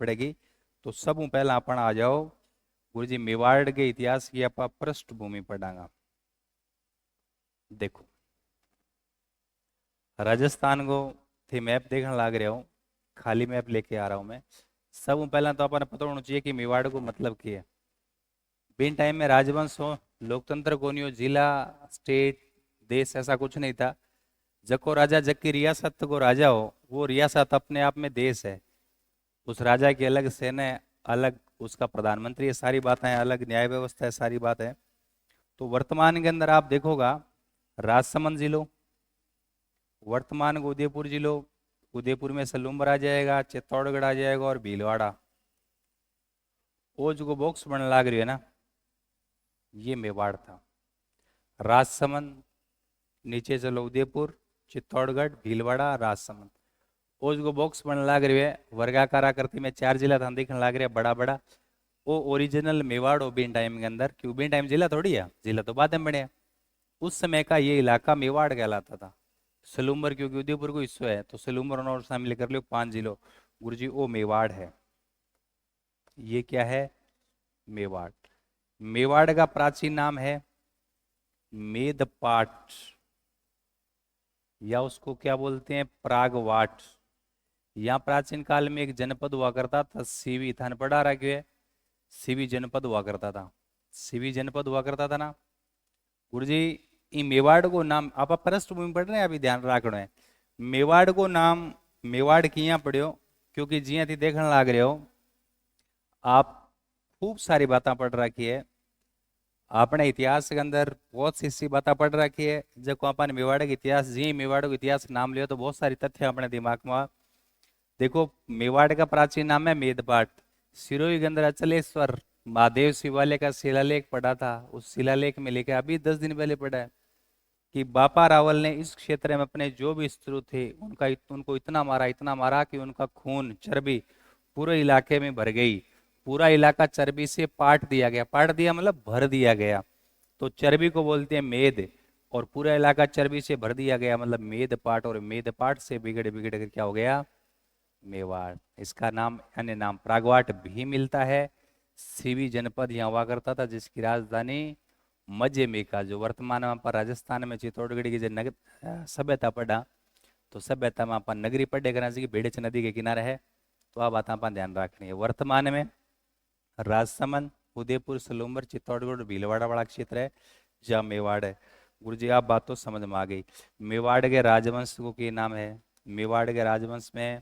पड़ेगी। तो सब पहला अपन आ जाओ गुरु जी मेवाड़ के इतिहास की आप पृष्ठभूमि पढ़ांगा। देखो राजस्थान को थे मैप देखने लाग रहे हो, खाली मैप लेके आ रहा हूं मैं। सब पहला तो अपन पता होना चाहिए कि मेवाड़ को मतलब क्या है। बिन टाइम में राजवंश हो, लोकतंत्र को नहीं हो, जिला स्टेट देश ऐसा कुछ नहीं था। जको राजा जग की रियासत को राजा हो, वो रियासत अपने आप में देश है। उस राजा की अलग सेना है, अलग उसका प्रधानमंत्री है, सारी बातें हैं, अलग न्याय व्यवस्था है, सारी बात है। तो वर्तमान के अंदर आप देखोगा राजसमंद जिलो, वर्तमान को उदयपुर जिलो, उदयपुर में सलूम्बर आ जाएगा, चित्तौड़गढ़ आ जाएगा और भीलवाड़ा। वो जो बॉक्स बनने लग रही है ना, ये मेवाड़ था। राजसमंद, नीचे चलो उदयपुर, चित्तौड़गढ़, भीलवाड़ा, राजसमंद। वो जो बॉक्स बनने लग रही है वर्गाकार आकृति में, 4 जिला था दिखने लग रहे हैं बड़ा बड़ा। वो ओरिजिनल मेवाड़ हो बिन टाइम के अंदर, क्यों बिन टाइम जिला थोड़ी है, जिला तो बाद में बने। उस समय का ये इलाका मेवाड़ कहलाता था। सलूम्बर क्योंकि उदयपुर को हिस्सा है, तो सलूम्बर और शामिल कर लो 5 जिलों। गुरुजी वो मेवाड़ है। ये क्या है? मेवाड़। मेवाड़ का प्राचीन नाम है मेदपाट, या उसको क्या बोलते हैं, प्रागवाट। यहाँ प्राचीन काल में एक जनपद हुआ करता था सीवी, थान पढ़ा रखे है, सीवी जनपद हुआ करता था। सीवी जनपद हुआ करता था ना गुरुजी। ई मेवाड़ को नाम आप पृष्ठभूमि पढ़ रहे हैं, अभी ध्यान रखना है। मेवाड़ को नाम मेवाड़ किया पढ़ियो, क्योंकि जिया थी देखने लाग रहे हो आप, खूब सारी बातें पढ़ रखी है आपने इतिहास के अंदर, बहुत सी सी बातें पढ़ रखी है। जब अपन मेवाड़ के इतिहास, जी मेवाड़ के इतिहास नाम लियो तो बहुत सारी तथ्य अपने दिमाग में आ। देखो मेवाड़ का प्राचीन नाम है मेदपाट। सिरोही के अंदर अचलेश्वर महादेव शिवालय का शिलालेख पढ़ा था, उस शिलालेख में लिखा अभी 10 दिन पहले पढ़ा है कि बापा रावल ने इस क्षेत्र में अपने जो भी शत्रु थे उनको इतना मारा कि उनका खून चर्बी पूरे इलाके में भर गई। पूरा इलाका चर्बी से पाट दिया गया, पाट दिया मतलब भर दिया गया। तो चर्बी को बोलते हैं मेद, और पूरा इलाका चर्बी से भर दिया गया मतलब मेद पाट, और मेद पाट से बिगड़ बिगड़ कर क्या हो गया, मेवाड़। इसका नाम अन्य नाम प्रागवाट भी मिलता है। सीवी जनपद यहाँ हुआ करता था, जिसकी राजधानी मध्य में का, जो वर्तमान में पर राजस्थान में चित्तौड़गढ़ की जो नगर सभ्यता पढ़ा, तो सभ्यता में अपन नगरी पढ़े करना चाहिए, बेड़च नदी के किनारे है। तो आप बात अपन ध्यान रखनी है। वर्तमान में राजसमंद, उदयपुर, सलूम्बर, चित्तौड़गढ़ और भीलवाड़ा वाला क्षेत्र है जहाँ मेवाड़ है। गुरु जी आप बात तो समझ में आ गई। मेवाड़ के राजवंश को क्या नाम है? मेवाड़ के राजवंश में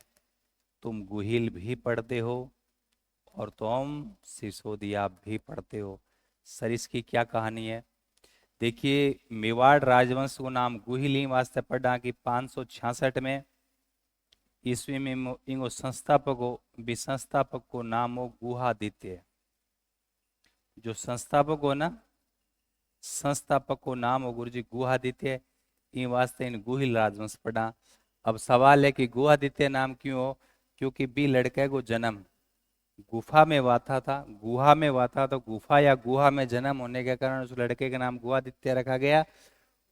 तुम गुहिल भी पढ़ते हो और तुम सिसोदिया भी पढ़ते हो। सर इसकी क्या कहानी है? देखिए मेवाड़ राजवंश को नाम गुहिल ही वास्ते पढ़ा कि 566 में ईस्वी में इंगो संस्थापक को नाम हो गुहादित्य। जो संस्थापक हो ना, संस्थापक को नाम हो गुरु जी गुहादित्य, इन वास्ते इन गुहिल राजवंश पढ़ा। अब सवाल है कि गुहादित्य नाम क्यों हो? क्योंकि बी लड़के को जन्म गुफा में वाथा था, गुहा में वाथा, तो गुफा या गुहा में जन्म होने के कारण उस लड़के का नाम गुहादित्य रखा गया।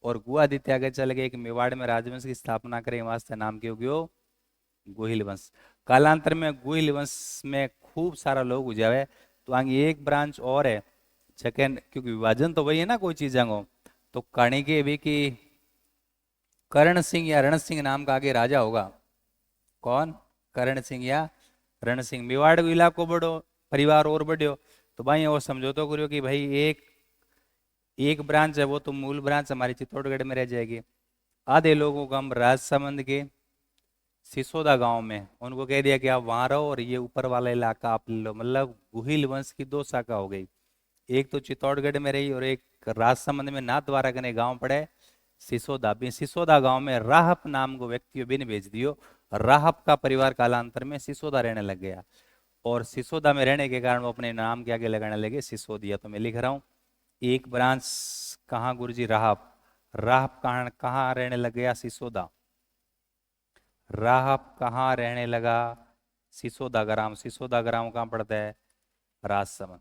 और गुहादित्य आगे चल गए कि मेवाड़ में राजवंश की स्थापना करें, वास्ते नाम क्यों गयो गुहिल वंश। कालांतर में गुहिल वंश में खूब सारा लोग हो जावे। तो आगे एक ब्रांच और है सेकेंड, क्योंकि विभाजन तो वही है ना कोई चीज को। तो कणी के भी कि करण सिंह या रण सिंह नाम का आगे राजा होगा। कौन? करण सिंह या रण सिंह। मेवाड़ को इलाको बढ़ो, परिवार और बढ़ो, तो भाई वो समझौता करो कि भाई एक एक ब्रांच है वो तो मूल ब्रांच हमारी चित्तौड़गढ़ में रह जाएगी। आधे लोगों को हम राजसमंद के सिसोदा गांव में उनको कह दिया कि आप वहां रहो और ये ऊपर वाला इलाका आप ले लो। मतलब गुहिल वंश की 2 शाखा हो गई, एक तो चित्तौड़गढ़ में रही और एक राजसमंद में नाथ द्वारा कने गांव पड़े सिसोदा। भी सिसोदा गांव में राहप नाम को व्यक्ति बिन भेज दियो। राहप का परिवार कालांतर में सिसोदा रहने लग गया, और सिसोदा में रहने के कारण वो अपने नाम के आगे लगाने लगे सिसोदिया। तो मैं लिख रहा हूं एक ब्रांच कहाँ गुरुजी, राहप। राहप कहाँ रहने लग गया, सिसोदा। राहप कहाँ रहने लगा, सिसोदा ग्राम। सिसोदा ग्राम कहाँ पड़ता है, राजसमंद।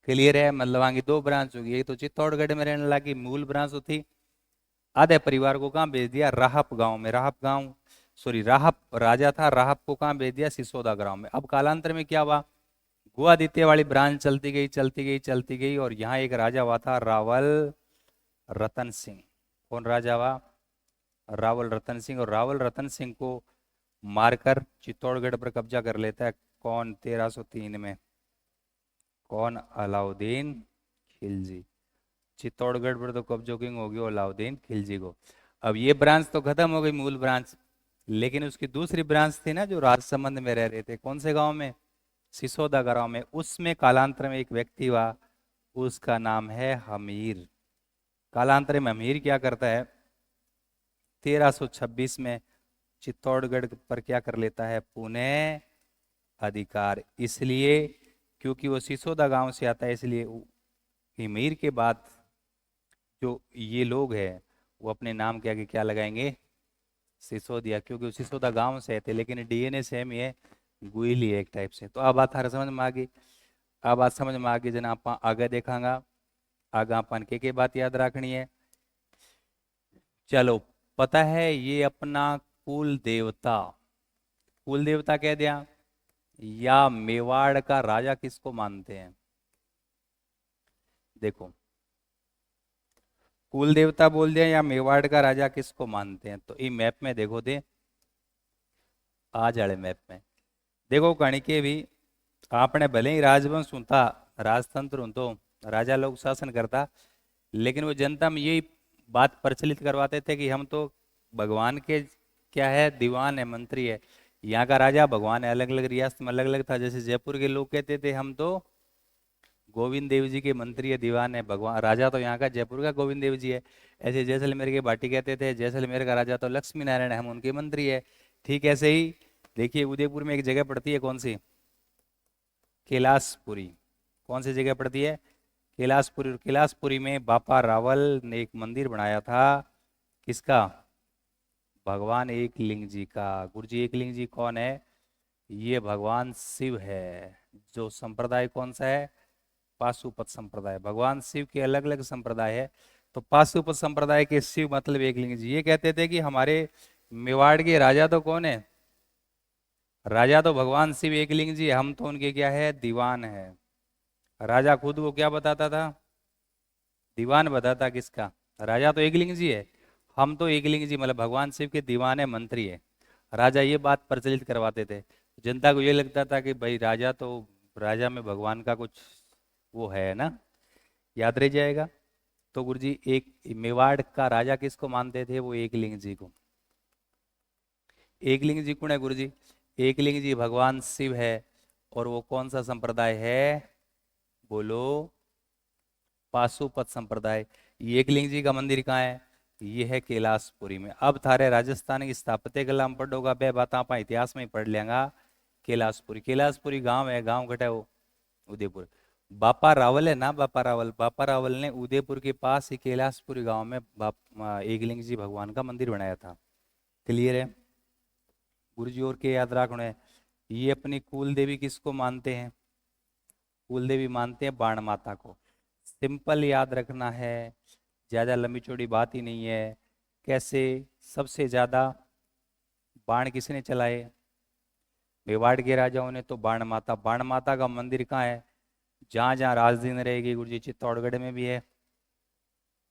क्लियर है? मतलब आगे 2 ब्रांच होगी, एक तो चित्तौड़गढ़ में रहने लगी मूल ब्रांच थी, आधे परिवार को कहाँ भेज दिया, राहप गांव में। राहप गांव सॉरी राहप राजा था, राहप को कहाँ भेज दिया, सिसोदा गांव में। अब कालांतर में क्या हुआ, गुआदित्य वाली ब्रांच चलती गई चलती गई चलती गई, और यहाँ एक राजा हुआ था रावल रतन सिंह। कौन राजा हुआ, रावल रतन सिंह। और रावल रतन सिंह को मारकर चित्तौड़गढ़ पर कब्जा कर लेता है कौन, 1303 में, कौन, अलाउद्दीन खिलजी। चित्तौड़गढ़ पर तो कब्जो किंग हो गया अलाउद्दीन खिलजी को। अब ये ब्रांच तो खत्म हो गई, मूल ब्रांच, लेकिन उसकी दूसरी ब्रांच थी ना जो राजसमंद में रह रहे थे, कौन से गांव में, सिसोदा गांव में। उसमें कालांतर में एक व्यक्ति हुआ, उसका नाम है हमीर। कालांतर में हमीर क्या करता है, 1326 में चित्तौड़गढ़ पर क्या कर लेता है, पुणे अधिकार। इसलिए क्योंकि वो सिसोदा गांव से आता है, इसलिए हमीर के बाद जो ये लोग हैं वो अपने नाम के आगे क्या लगाएंगे, सिसोदिया, क्योंकि वो सिसोदा गांव से थे, लेकिन डीएनए सेम ही है, गुइली है एक टाइप से। तो अब बात थारा समझ में आ गई। अब बात समझ में आ गई जना, आप आगे देखांगा, आगे अपन के बात याद रखनी है। चलो, पता है ये अपना कुल देवता, कुल देवता कह दिया, या मेवाड़ का राजा किसको मानते हैं, देखो कुल देवता बोल दिया, या मेवाड़ का राजा किसको मानते हैं। तो ये मैप में देखो दे, आ जाए मैप में देखो, कणिके भी आपने भले ही राजवंश होता, राजतंत्र हो तो राजा लोग शासन करता, लेकिन वो जनता में यही बात प्रचलित करवाते थे कि हम तो भगवान के क्या है, दीवान है, मंत्री है। यहाँ का राजा भगवान है, अलग अलग रियासत में अलग अलग था। जैसे जयपुर के लोग कहते थे हम तो गोविंद देव जी के मंत्री है, दीवान है, भगवान राजा तो यहाँ का जयपुर का गोविंद देव जी है। ऐसे जैसलमेर के भाटी कहते थे जैसलमेर का राजा तो लक्ष्मी नारायण है, हम उनके मंत्री है। ठीक ऐसे ही देखिए, उदयपुर में एक जगह पड़ती है, कौन सी, कैलाशपुरी। कौन सी जगह पड़ती है, कैलाशपुरी। और कैलाशपुरी में बापा रावल ने एक मंदिर बनाया था, किसका, भगवान एकलिंग जी का। गुरु जी एकलिंग जी कौन है, ये भगवान शिव है। जो संप्रदाय कौन सा है, पाशुपत संप्रदाय। भगवान शिव के अलग अलग संप्रदाय है, तो पाशुपत संप्रदाय के शिव मतलब एकलिंग जी। ये कहते थे कि हमारे मेवाड़ के राजा तो कौन है, राजा तो भगवान शिव एकलिंग जी, हम तो उनके क्या है, दीवान है। राजा खुद वो क्या बताता था, दीवान बताता, किसका, राजा तो एकलिंग जी है, हम तो एकलिंग जी मतलब भगवान शिव के दीवान है, मंत्री है। राजा ये बात प्रचलित करवाते थे, जनता को ये लगता था कि भाई राजा तो, राजा में भगवान का कुछ वो है ना, याद रह जाएगा। तो गुरुजी एक मेवाड़ का राजा किसको मानते थे, वो एकलिंग जी को। एकलिंग जी कौन है गुरुजी, एकलिंग जी भगवान शिव है, और वो कौन सा संप्रदाय है, बोलो, पाशुपत संप्रदाय। ये एकलिंग जी का मंदिर कहाँ है, ये है कैलाशपुरी में। अब थारे राजस्थान की स्थापत्य कला में पढ़ोगा, बे बात आप इतिहास में ही पढ़ लेंगा। कैलाशपुरी, कैलाशपुरी गांव है, गांव घटा वो उदयपुर। बापा रावल है ना, बापा रावल, बापा रावल ने उदयपुर के पास ही कैलाशपुरी गांव में एकलिंग जी भगवान का मंदिर बनाया था। क्लियर है गुरु जी, और के याद रखना है। ये अपनी कुल देवी किसको मानते हैं, कुल देवी मानते हैं बाण माता को। सिंपल याद रखना है, ज्यादा लंबी चौड़ी बात ही नहीं है। कैसे, सबसे ज्यादा बाण किसने चलाए, मेवाड़ के राजाओं ने, तो बाण माता। बाण माता का मंदिर कहाँ है, जहां जहां राजधानी रहेगी गुरु जी, चित्तौड़गढ़ में भी है,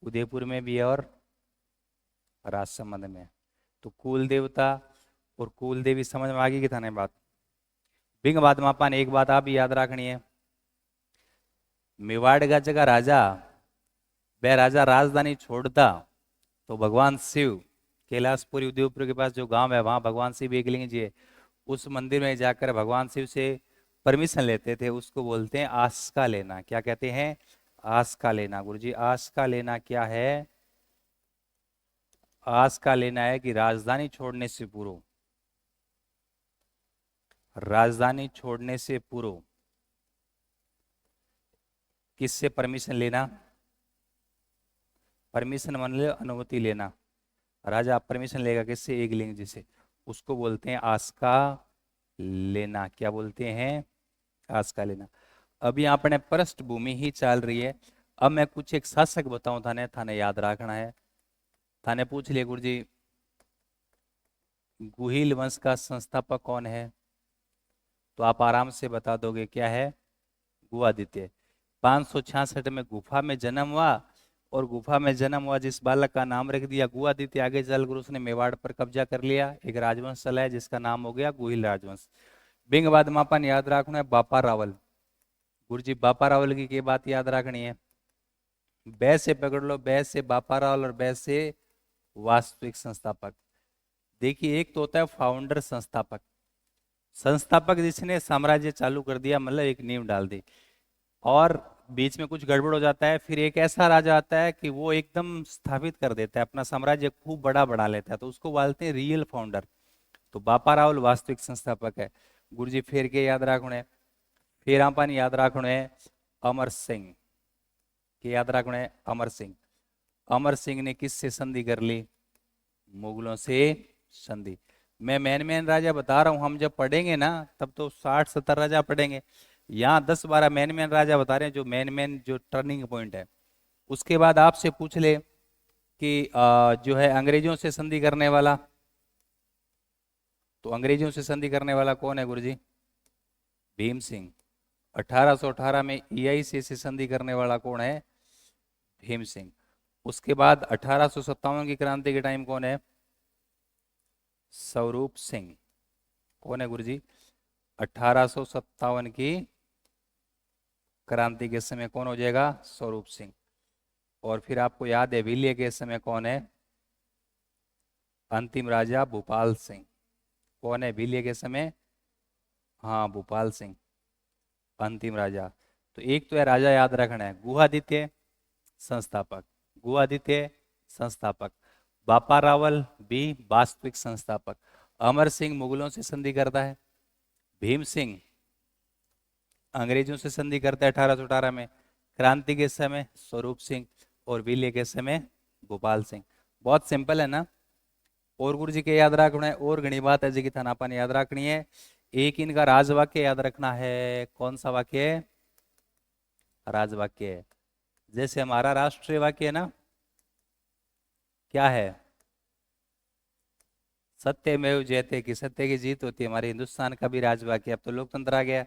उदयपुर में भी है, और राजसमंद में। तो कुल देवता और कुल देवी समझ में आ गई कि था नहीं बात। बिंग बात मापा ने एक बात आप भी याद रखनी है, मेवाड़ का जगह राजा, वह राजा राजधानी छोड़ता तो भगवान शिव कैलाशपुरी उदयपुर के पास जो गांव है वहां भगवान शिव एकलिंग जी है, उस मंदिर में जाकर भगवान शिव से परमिशन लेते थे। उसको बोलते हैं आस्का लेना। क्या कहते हैं, आस्का लेना। गुरुजी आस्का लेना क्या है, आस्का लेना है कि राजधानी छोड़ने से पूर्व, राजधानी छोड़ने से पूर्व किससे परमिशन लेना, परमिशन मान लो अनुमति लेना। राजा परमिशन लेगा किससे, एकलिंग जी से। उसको बोलते हैं आस्का लेना। क्या बोलते हैं, आस्का लेना। अभी आपने पृष्ठभूमि ही चल रही है। अब मैं कुछ एक शासक बताऊं, थाने थाने याद रखना है। थाने पूछ लिया गुरु जी, गुहिल वंश का संस्थापक कौन है? तो आप आराम से बता दोगे, क्या है? गुआदित्य। 566 में गुफा में जन्म हुआ, और गुफा में जन्म हुआ जिस बालक का नाम रख दिया गुआदित्य, आगे चलकर उसने मेवाड़ पर कब्जा कर लिया, एक राजवंश चला है जिसका नाम हो गया गुहिल राजवंश। बिंग बाद मापन याद रखना है बापा रावल। गुरुजी बापा रावल की बात याद रखनी है। बै से पकड़ लो, बै से बापा रावल और बै से वास्तविक संस्थापक। देखिए एक तो होता है फाउंडर, संस्थापक। संस्थापक जिसने साम्राज्य चालू कर दिया, मतलब एक नींव डाल दी, और बीच में कुछ गड़बड़ हो जाता है, फिर एक ऐसा राजा आता है कि वो एकदम स्थापित कर देता है, अपना साम्राज्य खूब बड़ा बढ़ा लेता है, तो उसको बोलते हैं रियल फाउंडर। तो बापा रावल वास्तविक संस्थापक है। गुरुजी फिर के याद रखना है, फिर आपन याद रखना है अमर सिंह के, याद रखना है अमर सिंह। अमर सिंह ने किससे संधि कर ली? मुगलों से संधि। मैं मैन मैन राजा बता रहा हूं, हम जब पढ़ेंगे ना तब तो 60-70 राजा पढ़ेंगे, यहाँ 10-12 मैन मैन राजा बता रहे हैं, जो मैन मैन जो टर्निंग पॉइंट है। उसके बाद आपसे पूछ ले कि जो है अंग्रेजों से संधि करने वाला, तो अंग्रेजों से संधि करने वाला कौन है गुरुजी? भीम सिंह। 1818 में ईआईसी से संधि करने वाला कौन है? भीम सिंह। उसके बाद 1857 की क्रांति के टाइम कौन है? स्वरूप सिंह। कौन है गुरुजी? 1857 की क्रांति के समय कौन हो जाएगा? स्वरूप सिंह। और फिर आपको याद है विलिय के समय कौन है? अंतिम राजा भूपाल सिंह। कौन है विलिय के समय? हाँ, भूपाल सिंह, अंतिम राजा। तो एक तो है राजा याद रखना है, गुहादित्य संस्थापक, गुआदित्य संस्थापक, बापा रावल बी वास्तविक संस्थापक, अमर सिंह मुगलों से संधि करता है, भीम सिंह अंग्रेजों से संधि करता है 1818 में, क्रांति के समय स्वरूप सिंह, और विलय के समय गोपाल सिंह। बहुत सिंपल है ना? और गुरु जी के याद रखना है, और घनी बात है जी की थानापन याद रखनी है। एक इनका राजवाक्य याद रखना है। कौन सा वाक्य है? राजवाक्य है। जैसे हमारा राष्ट्रीय वाक्य है ना, क्या है? सत्यमेव जयते, की सत्य की जीत होती है। हमारे हिंदुस्तान का भी राजवाक्य, अब तो लोकतंत्र आ गया।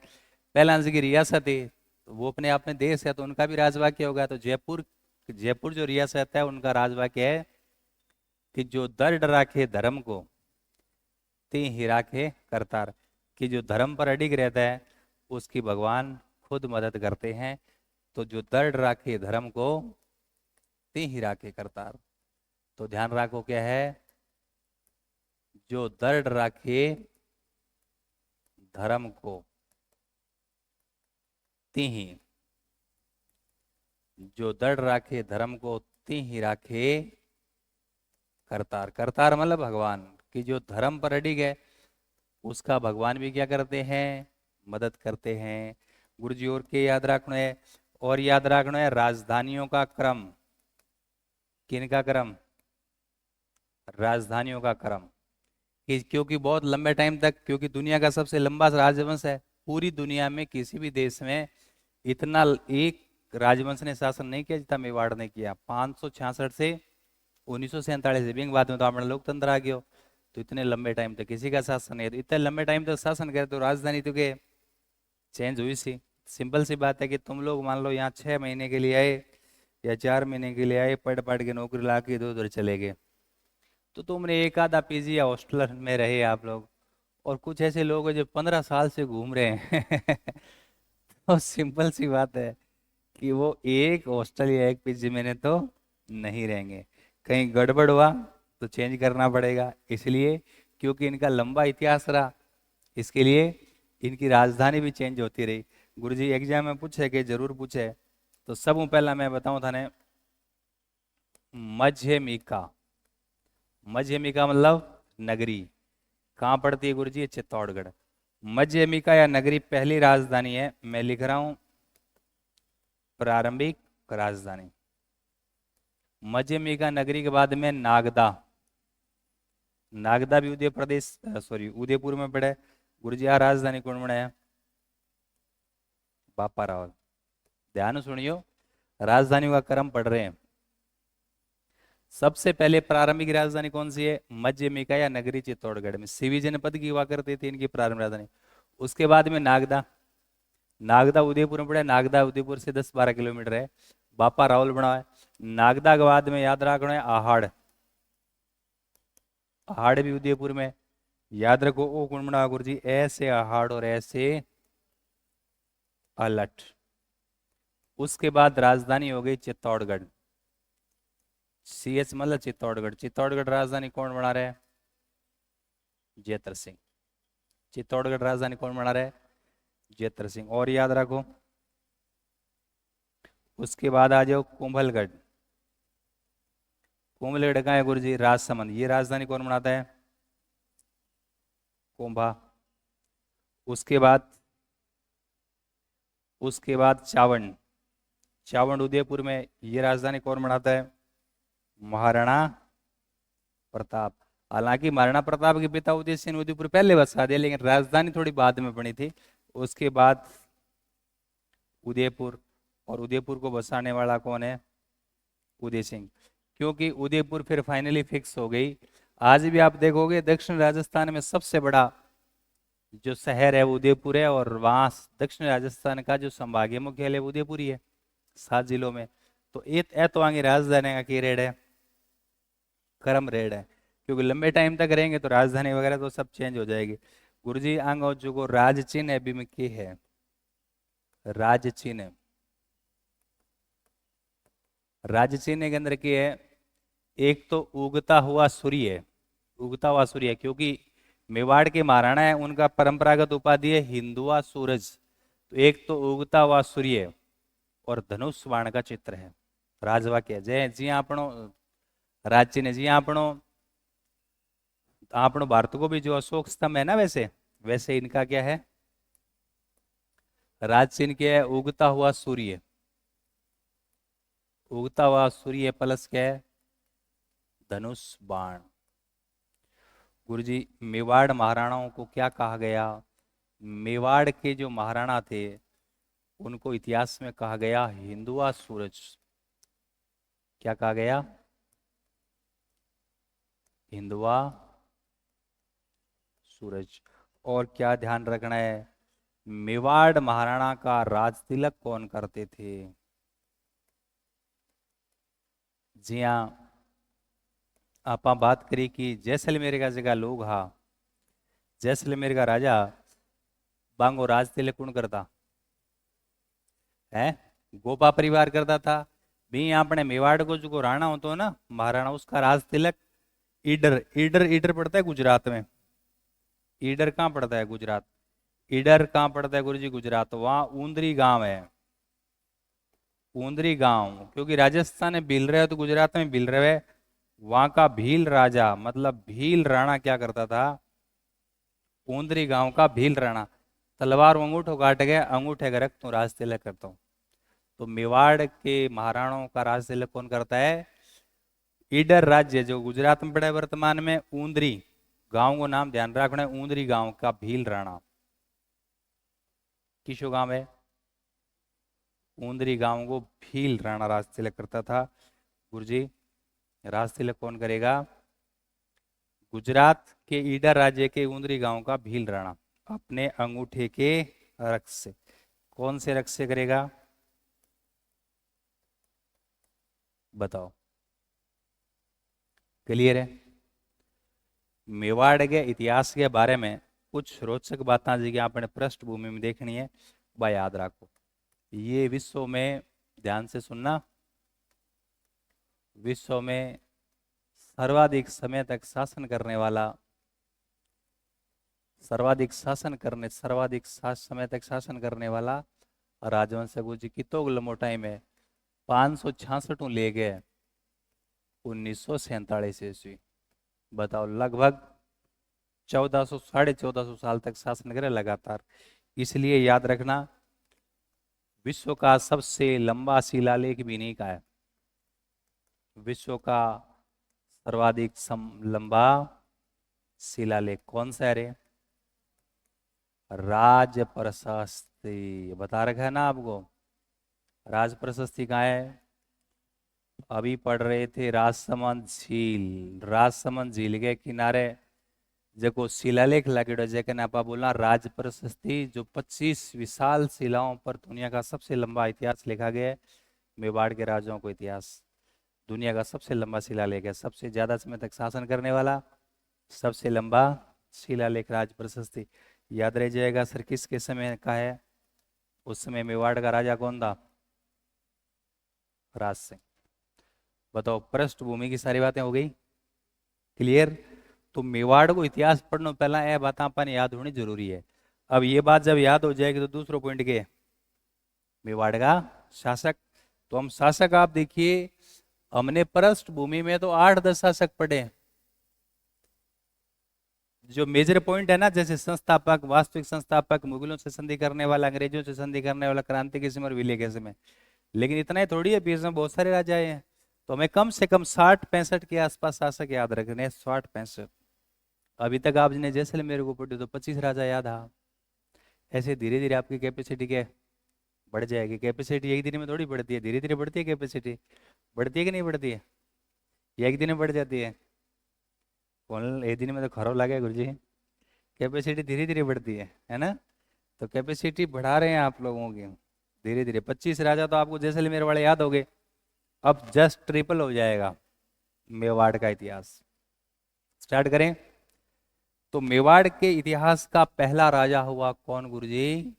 पहला की रियासत है, तो वो अपने आप में देश है, तो उनका भी राजवाक्य होगा। तो जयपुर, जयपुर जो रियासत है उनका राजवाक्य है कि जो दर्द राखे धर्म को, ते ही राखे करतार। कि जो धर्म पर अडिग रहता है उसकी भगवान खुद मदद करते हैं। तो जो दर्द राखे धर्म को, ते ही राखे करतार। तो ध्यान रखो क्या है? जो दर्द राखे धर्म को, ते ही, जो दृढ़ राखे धर्म को, ते ही राखे करतार। करतार मतलब भगवान। कि जो धर्म पर अडिग है उसका भगवान भी क्या करते हैं? मदद करते हैं। गुरु जी और के याद रखना है, और याद रखना है राजधानियों का क्रम। किनका क्रम? राजधानियों का क्रम। क्योंकि बहुत लंबे टाइम तक, क्योंकि दुनिया का सबसे लंबा राजवंश है, पूरी दुनिया में किसी भी देश में इतना एक राजवंश ने शासन नहीं किया जितना मेवाड़ ने किया। 566 से 1947 बिंग बाद में तो अपना लोकतंत्र आ गया। तो इतने लंबे टाइम तक किसी का शासन नहीं है, तो इतने लंबे टाइम तक शासन करे तो राजधानी तो के चेंज हुई सी। सिंपल सी बात है कि तुम लोग मान लो यहाँ 6 महीने के लिए आए या 4 महीने के लिए आए, पढ़ पढ़ के नौकरी ला के इधर उधर चले गए, तो तुमने एक आधा पीजी या हॉस्टल में रहे आप लोग। और कुछ ऐसे लोग हैं जो 15 साल से घूम रहे हैं तो सिंपल सी बात है कि वो एक हॉस्टल या एक पीजी में तो नहीं रहेंगे। कहीं गड़बड़ हुआ तो चेंज करना पड़ेगा, इसलिए क्योंकि इनका लंबा इतिहास रहा, इसके लिए इनकी राजधानी भी चेंज होती रही। गुरुजी एग्जाम में पूछे कि जरूर पूछे, तो सब पहला मैं बताऊं थाने, मध्यमिका। मध्यमिका मतलब नगरी। कहाँ पड़ती है गुरुजी? चित्तौड़गढ़। मध्यमिका या नगरी पहली राजधानी है। मैं लिख रहा हूं प्रारंभिक राजधानी। मध्यमिका नगरी के बाद में नागदा। नागदा भी उदय प्रदेश, सॉरी उदयपुर में पड़े। गुरुजी आ राजधानी कौन बनाया? बापा रावल। ध्यान सुनियो, राजधानियों का क्रम पढ़ रहे हैं। सबसे पहले प्रारंभिक राजधानी कौन सी है? मध्यमिका या नगरी चित्तौड़गढ़ में सीवी जनपद की हुआ करती थी इनकी प्रारंभिक राजधानी। उसके बाद में नागदा, नागदा उदयपुर में पड़ा है, नागदा उदयपुर से 10-12 किलोमीटर है। बापा रावल बना है। नागदा के बाद में याद रखना है आहाड़, आहाड़ भी उदयपुर में। याद रखो ओ कौन बना गुरु जी? ऐसे आहाड़ और ऐसे अलट। उसके बाद राजधानी हो गई चित्तौड़गढ़, CS मतलब चित्तौड़गढ़। चित्तौड़गढ़ राजधानी कौन बना रहा है? जयत्र सिंह। चित्तौड़गढ़ राजधानी कौन बना रहा है? जयत्र सिंह। और याद रखो उसके बाद आ जाओ कुंभलगढ़। कुंभलगढ़ कहाँ है गुरु जी? राजसमंद। ये राजधानी कौन बनाता है? कुंभा। उसके बाद, उसके बाद चावंड, चावंड उदयपुर में। ये राजधानी कौन बनाता है? महाराणा प्रताप। हालांकि महाराणा प्रताप के पिता उदय सिंह ने उदयपुर पहले बसा दिया, लेकिन राजधानी थोड़ी बाद में बनी थी। उसके बाद उदयपुर, और उदयपुर को बसाने वाला कौन है? उदय सिंह। क्योंकि उदयपुर फिर फाइनली फिक्स हो गई। आज भी आप देखोगे दक्षिण राजस्थान में सबसे बड़ा जो शहर है वो उदयपुर है, और वहां दक्षिण राजस्थान का जो संभागीय मुख्यालय उदयपुर ही है, 7 जिलों में। तो ए तो आगे राजधानी का की रेड है, कर्म रेड है। क्योंकि लंबे टाइम तक रहेंगे तो राजधानी वगैरह तो सब चेंज हो जाएगी। गुरुजी आंगो जो राज चिन्ह अभी में की है, राज चिन्ह, राज चिन्ह के अंदर की है एक तो उगता हुआ सूर्य, उगता हुआ सूर्य। क्योंकि मेवाड़ के महाराणा है, उनका परंपरागत उपाधि है हिंदुआ सूरज। तो एक तो उगता हुआ सूर्य और धनुष बाण का चित्र है। राजवाक्य जय जी आपणो राज चिन्ह जी आपणो, आपणो भारत को भी जो अशोक स्तंभ है ना, वैसे वैसे इनका क्या है? राज चिन्ह क्या है? उगता हुआ सूर्य, उगता हुआ सूर्य प्लस क्या है? धनुष बाण। गुरुजी मेवाड़ महाराणाओं को क्या कहा गया? मेवाड़ के जो महाराणा थे उनको इतिहास में कहा गया हिंदुआ सूरज। क्या कहा गया? हिंदुआ सूरज। और क्या ध्यान रखना है? मेवाड़ महाराणा का राज तिलक कौन करते थे? जी हाँ, आप बात करी कि जैसलमेर का जगह लोग हा, जैसलमेर का राजा बांगो राज तिलक कौन करता है? गोपा परिवार करता था। भी अपने मेवाड़ को जो राणा होता है ना, महाराणा, उसका राज तिलक ईडर, ईडर, ईडर पड़ता है गुजरात में। ईडर कहाँ पड़ता है? गुजरात। ईडर कहाँ पड़ता है गुरुजी? गुजरात। वहां ऊंदरी गांव है, ऊंदरी गांव। क्योंकि राजस्थान में भील रहे हो तो गुजरात में भील रहे, वहां का भील राजा मतलब भील राणा क्या करता था? ऊंदरी गांव का भील राणा तलवार अंगूठो काट गया, अंगूठे का रख तू राज तिलक करता हूँ। तो मेवाड़ के महाराणाओं का राज तिलक कौन करता है? ईडर राज्य जो गुजरात में पड़ा है वर्तमान में, ऊंदरी गांव को नाम ध्यान रखना है, ऊंदरी गांव का भील राणा। किशो गांव है? ऊंदरी गांव को भील राणा राज तिलक करता था। गुरुजी राज तिलक कौन करेगा? गुजरात के ईडर राज्य के ऊंदरी गांव का भील राणा अपने अंगूठे के रक्त से। कौन से रक्त से करेगा? बताओ। क्लियर है? मेवाड़ के इतिहास के बारे में कुछ रोचक बातें जी आपने पृष्ठभूमि में देखनी है, वह याद रखो। ये विश्व में, ध्यान से सुनना, विश्व में सर्वाधिक समय तक शासन करने वाला, सर्वाधिक शासन करने, सर्वाधिक समय तक शासन करने वाला राजवंश है जी कितो लंबो टाइम है? 566 ले गए 1947 ईस्वी। बताओ, लगभग 1400, 1450 साल तक शासन करे लगातार। इसलिए याद रखना विश्व का सबसे लंबा शिलालेख भी नहीं का है। विश्व का सर्वाधिक लंबा शिलालेख कौन सा है रे? राज प्रशस्ति। बता रखा है ना आपको, राज प्रशस्ति कहाँ है? अभी पढ़ रहे थे राजसमंद झील। राजसमंद झील के किनारे जको शिलालेख लागेड़ो जेके आपा बोला राज प्रशस्ति, जो 25 विशाल शिलाओं पर दुनिया का सबसे लंबा इतिहास लिखा गया है। मेवाड़ के राजाओं को इतिहास, दुनिया का सबसे लंबा शिलालेख है, सबसे ज्यादा समय तक शासन करने वाला सबसे लंबा शिलालेख राज प्रशस्ति। याद रह जाएगा सर किसके समय का है? उस समय मेवाड़ का राजा कौन था? राज सिंह। बताओ, पृष्ठभूमि की सारी बातें हो गई क्लियर। तो मेवाड़ को इतिहास पढ़ने पहला यह बात अपन याद होनी जरूरी है। अब ये बात जब याद हो जाएगी तो दूसरा पॉइंट के मेवाड़ का शासक। तो हम शासक आप देखिए, हमने पृष्ठभूमि में तो 8-10 शासक पढ़े। जो मेजर पॉइंट है ना, जैसे संस्थापक, वास्तविक संस्थापक, मुगलों से संधि करने वाला, अंग्रेजों से संधि करने वाला, क्रांति के समय और विलय के समय। लेकिन इतना ही थोड़ी है, बीच में बहुत सारे राजा हैं। तो हमें कम से कम 60-65 के आसपास शासक याद रखने हैं, 60-65। अभी तक आपने जैसलमेर को पढ़ी तो 25 राजा याद आ। ऐसे धीरे धीरे आपकी कैपेसिटी क्या बढ़ जाएगी। कैपेसिटी एक दिन में थोड़ी बढ़ती है, धीरे धीरे बढ़ती है कैपेसिटी। बढ़ती है कि नहीं बढ़ती है? या एक दिन में बढ़ जाती है? कौन एक दिन में तो खराब लगे गुरु जी। कैपेसिटी धीरे धीरे बढ़ती है ना? तो कैपेसिटी बढ़ा रहे हैं आप लोगों की धीरे धीरे। 25 राजा तो आपको जैसलमेर वाले याद हो गए, अब जस्ट ट्रिपल हो जाएगा मेवाड़ का इतिहास। स्टार्ट करें। तो मेवाड़ के इतिहास का पहला राजा हुआ कौन गुरुजी?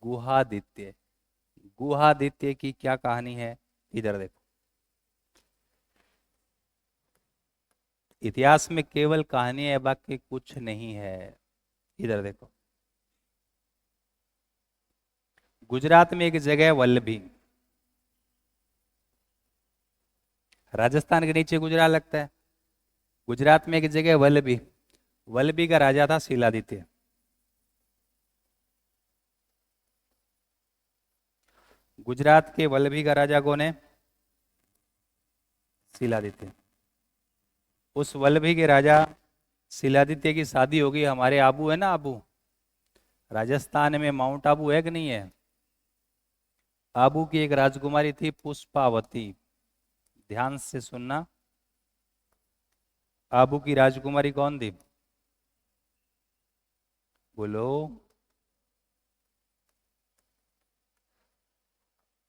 गुहादित्य। गुहादित्य की क्या कहानी है इधर देखो। इतिहास में केवल कहानी है, बाकी कुछ नहीं है। इधर देखो, गुजरात में एक जगह है वल्लभी। राजस्थान के नीचे गुजरात लगता है। गुजरात में एक जगह है वल्लभी। वल्लभी का राजा था शिलादित्य। गुजरात के वल्लभी का राजा कौन है? शिलादित्य। उस वल्लभी के राजा शिलादित्य की शादी होगी, हमारे आबू है ना, आबू, राजस्थान में माउंट आबू है कि नहीं है? आबू की एक राजकुमारी थी पुष्पावती। ध्यान से सुनना, आबू की राजकुमारी कौन थी? बोलो।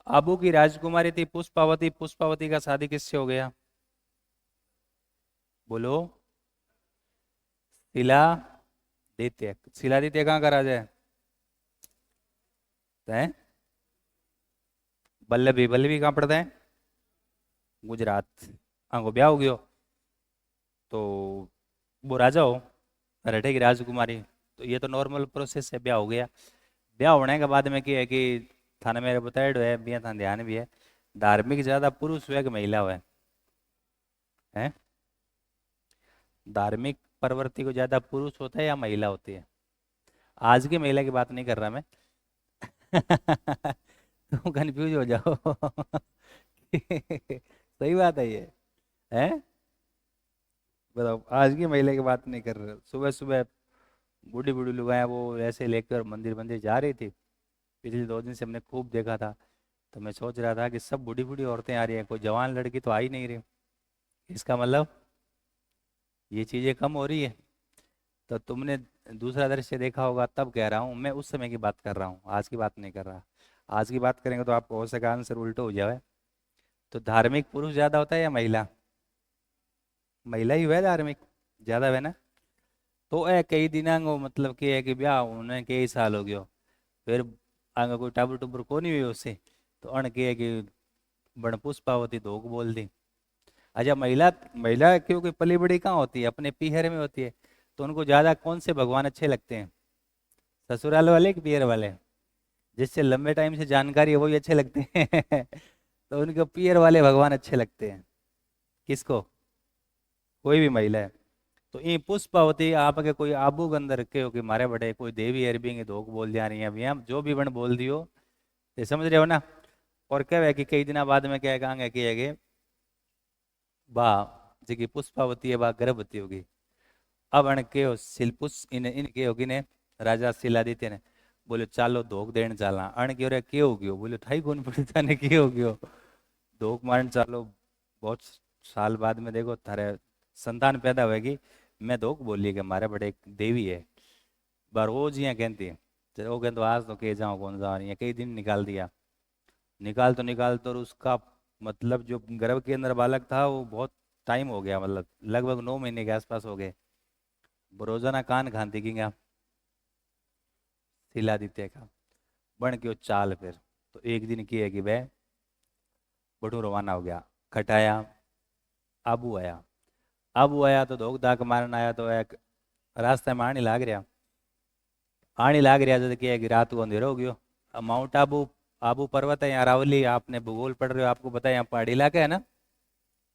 आबू की राजकुमारी थी पुष्पावती। पुष्पावती का शादी किससे हो गया? बोलो। शिलादित्य। शिलादित्य कहाँ का राजा है? वल्लभी। वल्लभी कहाँ पड़ता है? गुजरात। आगो ब्याह हो गयो तो वो राजा हो, रटे की राजकुमारी। तो ये तो नॉर्मल प्रोसेस है, ब्याह हो गया। ब्याह होने के बाद में क्या है कि थाने मेरे बताया है, बिया था ध्यान भी है, धार्मिक ज्यादा पुरुष हुआ कि महिला हुआ है? धार्मिक प्रवृत्ति को ज्यादा पुरुष होता है या महिला होती है? आज की महिला की बात नहीं कर रहा मैं। तुम कंफ्यूज हो जाओ। सही बात है ये, है? बताओ, आज की महिला की बात नहीं कर रहे। सुबह सुबह बूढ़ी बूढ़ी लुगाया वो ऐसे लेकर मंदिर मंदिर जा रही थी। पिछले 2 दिन से हमने खूब देखा था। तो मैं सोच रहा था कि सब बूढ़ी बूढ़ी औरतें आ रही हैं, कोई जवान लड़की तो आ ही नहीं रही। इसका मतलब ये चीज़ें कम हो रही है। तो तुमने दूसरा दृश्य देखा होगा, तब कह रहा हूँ मैं, उस समय की बात कर रहा हूँ, आज की बात नहीं कर रहा। आज की बात करेंगे तो आपको हो सका आंसर उल्टो हो जाए। तो धार्मिक पुरुष ज्यादा होता है या महिला? महिला ही हुआ है धार्मिक, ज्यादा है ना। तो ए कई दिनांगो मतलब कि है कि ब्याह उन्हें कई साल हो गयो, फिर आगे कोई टाबर टुबर को नहीं हुई उससे। तो अण के कि बण पुष्पावती धोख बोल दी। अच्छा, महिला, महिला क्योंकि पली बड़ी कहाँ होती है? अपने पीहर में होती है। तो उनको ज्यादा कौन से भगवान अच्छे लगते हैं? ससुराल वाले कि पीहर वाले? जिससे लंबे टाइम से जानकारी है वही अच्छे लगते हैं। तो उनको पीहर वाले भगवान अच्छे लगते हैं। किसको? कोई भी महिला है। तो ये पुष्पावती आपके कोई आबू के अंदर रखे हो कि मारे बड़े कोई देवी अरबी के धोख बोल जा रही है, अभी हम जो भी बन बोल दियो, ये समझ रहे हो ना। और क्या है कि कई दिन बाद में क्या कहेंगे कि है बा जी की पुष्पावती है बा गर्भवती होगी। अब अण के शिलपुष इन इनके होगी ने राजा शिलादित्य ने बोले चालो धोख देन चाला। अण क्यों रे के हो गयो? बोले थाई कौन पड़ी थाने के हो गयो? धोख मारन चालो, बहुत साल बाद में देखो थारे संतान पैदा होगी। मैं धोख बोली कि हमारे बड़े एक देवी है, बार रोज यहाँ कहती है। चलो वो कहते आज तो कह जाओ कौन जाओ, यहाँ कई दिन निकाल दिया। निकाल तो और उसका मतलब जो गर्भ के अंदर बालक था वो बहुत टाइम हो गया, मतलब लगभग 9 महीने के आसपास हो गए। वो रोजाना कान खाती की शिलादित्य का बन के वो चाल। फिर तो एक दिन की है कि वह बटू रवाना हो गया, खटाया, आबू आया। आबू आया तो धोख धाक मारन आया, तो एक रास्ते में आने लाग रहा। आने लाग रहा तो क्या है कि रात को अंधेरा हो गयो। अब माउंट आबू, आबू पर्वत है यहाँ अरावली, आपने भूगोल पढ़ रहे हो, आपको पता है यहाँ पहाड़ी इलाका है ना।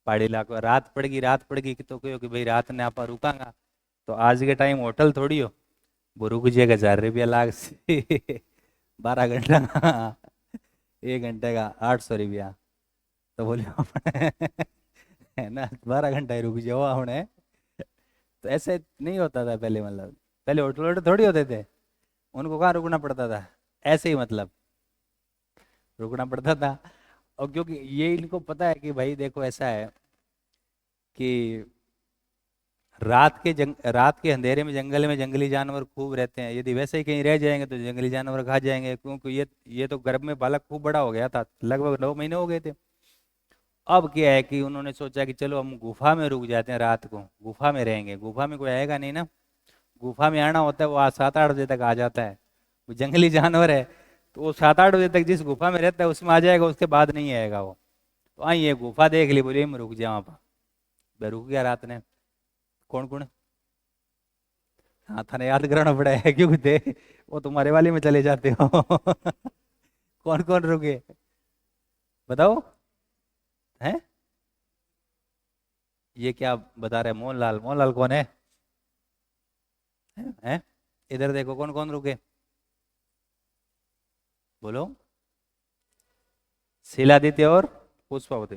पहाड़ी इलाका, रात पड़ेगी तो कहो कि भाई रात ने आप रुकांगा। तो आज के टाइम होटल थोड़ी हो, वो रुक जाएगा 1,000 रुपया लाख से 12 घंटा 1 घंटे का 800 रुपया। तो बोले अपने है ना 12 घंटा ही रुक जाओ हमने। तो ऐसे नहीं होता था पहले, मतलब पहले होटल वोटल थोड़ी होते थे, उनको कहाँ रुकना पड़ता था। ऐसे ही मतलब रुकना पड़ता था। और क्योंकि ये इनको पता है कि भाई देखो ऐसा है कि रात के अंधेरे में जंगल में जंगली जानवर खूब रहते हैं। यदि वैसे ही कहीं रह जाएंगे तो जंगली जानवर खा जाएंगे, क्योंकि ये तो गर्भ में बालक खूब बड़ा हो गया था, लगभग 9 महीने हो गए थे। अब क्या है कि उन्होंने सोचा कि चलो हम गुफा में रुक जाते हैं, रात को गुफा में रहेंगे, गुफा में कोई आएगा नहीं ना। गुफा में आना होता है वो आज 7-8 बजे तक आ जाता है, वो जंगली जानवर है। तो वो 7-8 बजे तक जिस गुफा में रहता है उसमें आ जाएगा, उसके बाद नहीं आएगा वो। तो आई ये गुफा देख ली, बोली मैं रुक जाए वहां पर। मैं रुक गया रात ने। कौन कौन? हाँ थाने याद कराना पड़ा है क्योंकि थे वो तुम्हारे वाले में चले जाते हो कौन कौन रुके बताओ? हैं? ये क्या बता रहे? मोहनलाल, मोहनलाल कौन है? हैं? इधर देखो कौन कौन रुके, बोलो। शीलादित्य और पुष्पावती।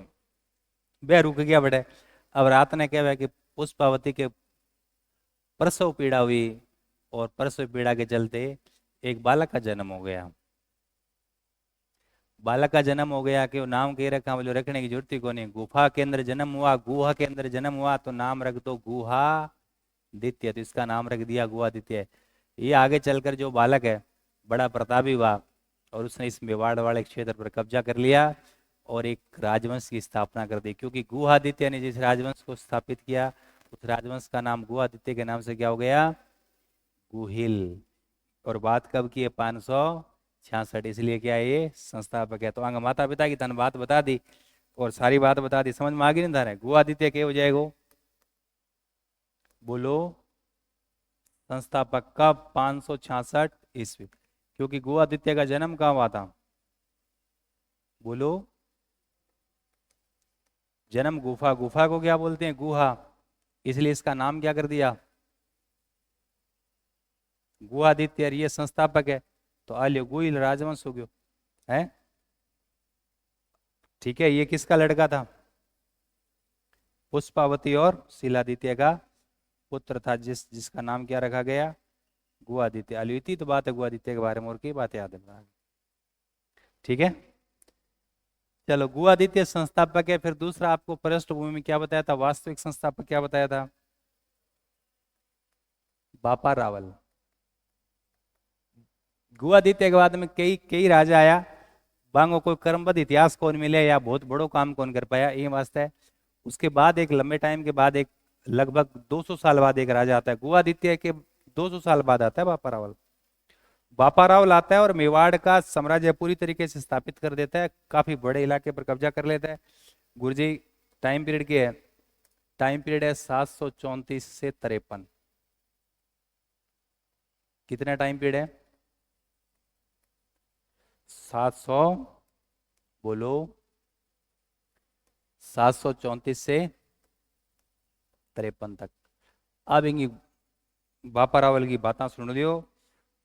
बे रुक गया बड़े। अब रात ने क्या हुआ कि पुष्पावती के प्रसव पीड़ा हुई, और प्रसव पीड़ा के चलते एक बालक का जन्म हो गया। बालक का जन्म हो गया कि वो नाम के रखा, बोले रखने की जरूरत ही को नहीं। गुफा के अंदर जन्म हुआ, गुहा के अंदर जन्म हुआ, तो नाम रख दो गुहा दित्य। तो इसका नाम रख दिया गुहादित्य। ये आगे चलकर जो बालक है बड़ा प्रतापी हुआ, और उसने इस मेवाड़ वाले क्षेत्र पर कब्जा कर लिया और एक राजवंश की स्थापना कर दी। क्योंकि गुहादित्य ने जिस राजवंश को स्थापित किया, उस राजवंश का नाम गुहादित्य के नाम से क्या हो गया? गुहिल। और बात कब की है? 566, इसलिए क्या है ये संस्थापक है। तो आगे माता पिता की धन बात बता दी और सारी बात बता दी, समझ में आ गई नहीं? था गुहादित्य क्या हो जाएगा? बोलो। संस्थापक का 566 ईस्वी। क्योंकि गुहादित्य का जन्म कहाँ हुआ था? बोलो। जन्म गुफा, गुफा को क्या बोलते हैं? गुहा। इसलिए इसका नाम क्या कर दिया? गुहादित्य। और ये संस्थापक है, तो आल्य गुहिल राजवंश हो गयो है। ठीक है, ये किसका लड़का था? पुष्पावती और शिलादित्य का पुत्र था, जिसका नाम क्या रखा गया? गुहादित्य। अलविति तो बात है गुहादित्य के बारे में, और की बात याद है? ठीक है, चलो गुहादित्य संस्थापक है। फिर दूसरा आपको पृष्ठभूमि में क्या बताया था? वास्तविक संस्थापक क्या बताया था? बापा रावल। गुहादित्य के बाद में कई कई राजा आया, बांगो कोई कर्मबद्ध इतिहास कौन मिले या बहुत बड़ो काम कौन कर पाया, ये वास्ते है। उसके बाद एक लंबे टाइम के बाद, एक लगभग 200 साल बाद एक राजा आता है। गुहादित्य के 200 साल बाद आता है बापा रावल। बापा रावल आता है और मेवाड़ का साम्राज्य पूरी तरीके से स्थापित कर देता है, काफी बड़े इलाके पर कब्जा कर लेता है। गुरुजी टाइम पीरियड की है, टाइम पीरियड है 734 से 53। कितना टाइम पीरियड है? 700, बोलो, 734 से 53 तक। अब इनकी बापा रावल की बातें सुन लियो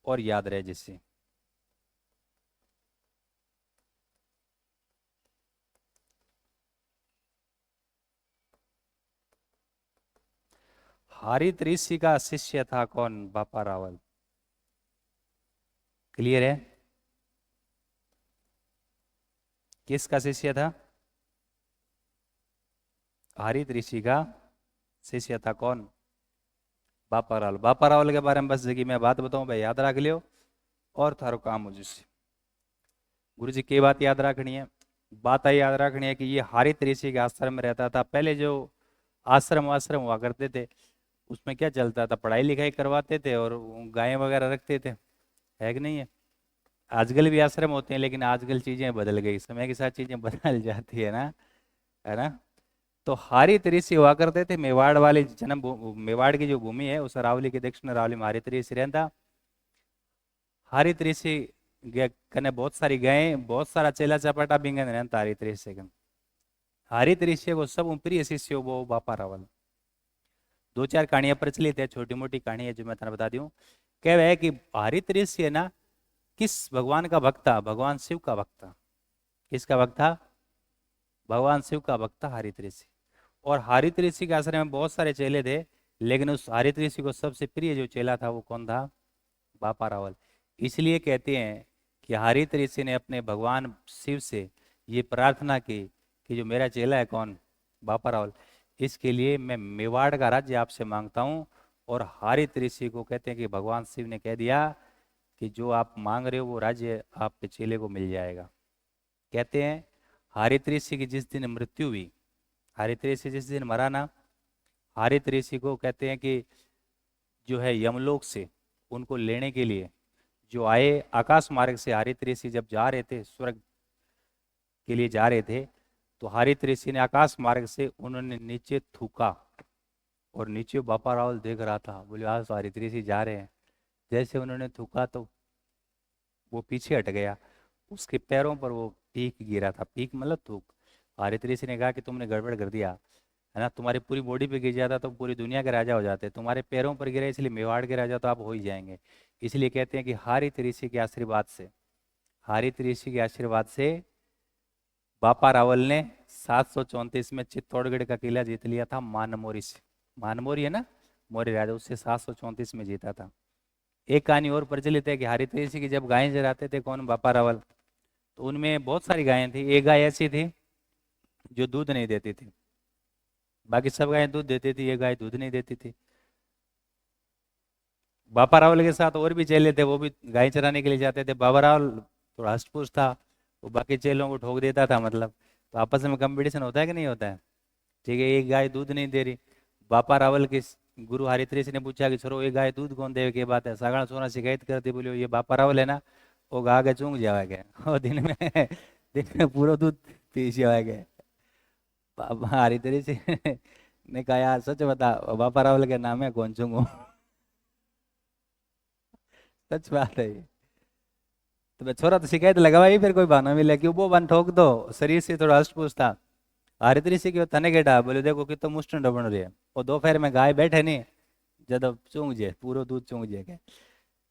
और याद रहे जिससे। हारित ऋषि का शिष्य था कौन? बापा रावल। क्लियर है? किसका शिष्य था? हरित ऋषि का शिष्य था कौन? बापा रावल। बापा रावल के बारे में बस जगह मैं बात बताऊं भाई, याद रख लियो और थारो काम हो जिससे। गुरु जी की बात याद रखनी है। बात याद रखनी है कि ये हरित ऋषि के आश्रम में रहता था। पहले जो आश्रम आश्रम हुआ करते थे उसमें क्या चलता था, पढ़ाई लिखाई करवाते थे और गायें वगैरह रखते थे, है कि नहीं है? आजकल भी आश्रम होते हैं लेकिन आजकल चीजें बदल गई, समय के साथ चीजें बदल जाती है ना। तो हरित ऋषि हुआ करते थे मेवाड़ वाले मेवाड़ की जो भूमि है उस अरावली के दक्षिण अरावली में हरित ऋषि रहता। हरित ऋषि कने बहुत सारी गायें, बहुत सारा चेला चपाटा बिंगन रहता हरित ऋषि कन। हरित ऋषि को सब प्रिय शिष्य वो बापा रावल। दो चार कहानियां प्रचलित है, छोटी मोटी कहानी है जो मैं तुम्हें बता दूं। कह है कि हरित ऋषि है ना किस भगवान का भक्त था? भगवान शिव का भक्त था। किसका भक्त था? भगवान शिव का भक्त था हरित ऋषि। और हरित ऋषि के आश्रम में बहुत सारे चेले थे लेकिन उस हरित ऋषि को सबसे प्रिय जो चेला था वो कौन था? बापा रावल। इसलिए कहते हैं कि हरित ऋषि ने अपने भगवान शिव से ये प्रार्थना की कि जो मेरा चेला है कौन? बापा रावल, इसके लिए मैं मेवाड़ का राज्य आपसे मांगता हूँ। और हरित ऋषि को कहते हैं कि भगवान शिव ने कह दिया कि जो आप मांग रहे हो वो राज्य आपके चेले को मिल जाएगा। कहते हैं हरित ऋषि की जिस दिन मृत्यु हुई, हरित ऋषि जिस दिन मरा ना, हरित ऋषि को कहते हैं कि जो है यमलोक से उनको लेने के लिए जो आए आकाश मार्ग से, हरित ऋषि जब जा रहे थे स्वर्ग के लिए जा रहे थे तो हरित ऋषि ने आकाश मार्ग से उन्होंने नीचे थूका और नीचे बापा रावल देख रहा था, बोले आज तो हरित ऋषि जा रहे हैं। जैसे उन्होंने थूका तो वो पीछे हट गया, उसके पैरों पर वो पीक गिरा था। पीक मतलब थूक। हरित ऋषि ने कहा कि तुमने गड़बड़ कर दिया है ना, तुम्हारी पूरी बॉडी पे गिर जाता तो पूरी दुनिया के राजा हो जाते, तुम्हारे पैरों पर गिरा इसलिए मेवाड़ के राजा तो आप हो ही जाएंगे। इसलिए कहते हैं कि हरित ऋषि के आशीर्वाद से, हरित ऋषि के आशीर्वाद से बापा रावल ने 734 में चित्तौड़गढ़ का किला जीत लिया था मानमोरी से। मानमोरी है ना, मौर्य राजा, उससे 734 में जीता था। एक कहानी और प्रचलित है कि हरित ऋषि की जब गायें चराते थे कौन? बापा रावल, तो उनमें बहुत सारी गायें थी। एक गाय ऐसी थी जो दूध नहीं देती थी, बाकी सब गायें दूध देती थी, ये गाय दूध नहीं देती थी। बापा रावल के साथ और भी चेले थे, वो भी गाय चराने के लिए जाते थे। बाबा रावल थोड़ा हष्टपुष्ट था, वो बाकी चेलों को ठोक देता था मतलब। तो आपस में कंपटीशन होता है कि नहीं होता है? ठीक है, एक गाय दूध नहीं दे रही, बापा रावल के गुरु हरित ऋषि ने पूछा कि छोरो ये गाय दूध कौन देवे की बात है? सागण सोना शिकायत करती, बोलियो ये बापा रावल है ना, वो गा के चूंग जाएगा और दिन में पूरा दूध पी जाएगा। बाबा हरित ऋषि ने कहा यार सच बता, बापा रावल के नाम है कौन चूंगू? सच बात है ये। तो मैं छोरा तो शिकायत लगवाई, फिर कोई बहाना मिला कि वो बन ठोक दो, शरीर से थोड़ा अष्टपुष्ट था। हरित ऋषि की तने केटा बोले देखो कि तो मुस्टंड बन रही है, और दोपहर में गाय बैठे नहीं जब चूंग जे पूरा दूध चूंग जे के।